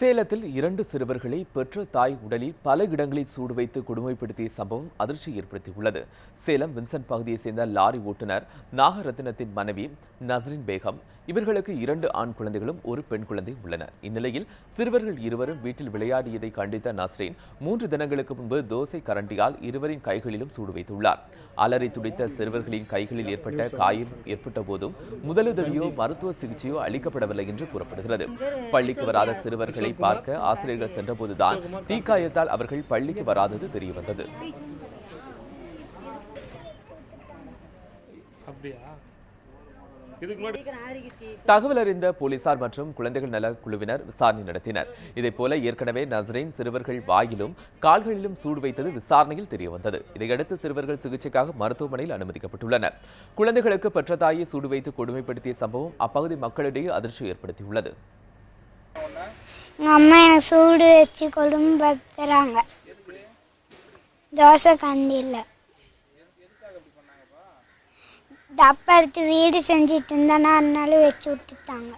சேலத்தில் 2 சிறுவர்களை பெற்ற தாய் உடலில் பல இடங்களில் சூடு வைத்து கொடுமைப்படுத்திய சம்பவம் அதிர்ச்சி ஏற்படுத்தியுள்ளது. சேலம் வின்சென்ட் பகுதியைச் சேர்ந்த லாரி ஓட்டுநர் நாகரத்தினத்தின் மனைவி நஸ்ரின் பேகம் இவர்களுக்கு 2 ஆண் குழந்தைகளும் ஒரு பெண் குழந்தை உள்ளனர். இந்நிலையில் சிறுவர்கள் இருவரும் வீட்டில் விளையாடியதை கண்டித்த நஸ்ரின் 3 தினங்களுக்கு முன்பு தோசை கரண்டியால் இருவரின் கைகளிலும் சூடு வைத்துள்ளார். அலறி துடித்த சிறுவர்களின் கைகளில் ஏற்பட்ட காயம் ஏற்பட்ட போதும் முதலுதவியோ மருத்துவ சிகிச்சையோ அளிக்கப்படவில்லை என்று கூறப்படுகிறது. பள்ளிக்கு வராத சிறுவர்களை பார்க்க ஆசிரியர்கள் சென்றபோதுதான் தீக்காயத்தால் அவர்கள் பள்ளிக்கு வராதது தெரியவந்தது. தகவல் அறிந்த போலீசார் மற்றும் குழந்தைகள் நல குழுவினர் விசாரணை நடத்தினர். இதேபோல ஏற்கனவே நஸ்ரின் சிறுவர்கள் வாயிலும் கால்களிலும் சூடு வைத்தது விசாரணையில் தெரியவந்தது. இதையடுத்து சிறுவர்கள் சிகிச்சைக்காக மருத்துவமனையில் அனுமதிக்கப்பட்டுள்ளனர். குழந்தைகளுக்கு பெற்ற தாயை சூடு வைத்து கொடுமைப்படுத்திய சம்பவம் அப்பகுதி மக்களிடையே அதிர்ச்சி ஏற்படுத்தியுள்ளது. அம்மா எனக்கு சூடு வச்சு கொடுமைப்படுத்துறாங்க. தோசை கண்டியில் தப்பா எடுத்து வீடு செஞ்சிட்டு இருந்தானா, அதனால வச்சு விட்டுட்டாங்க.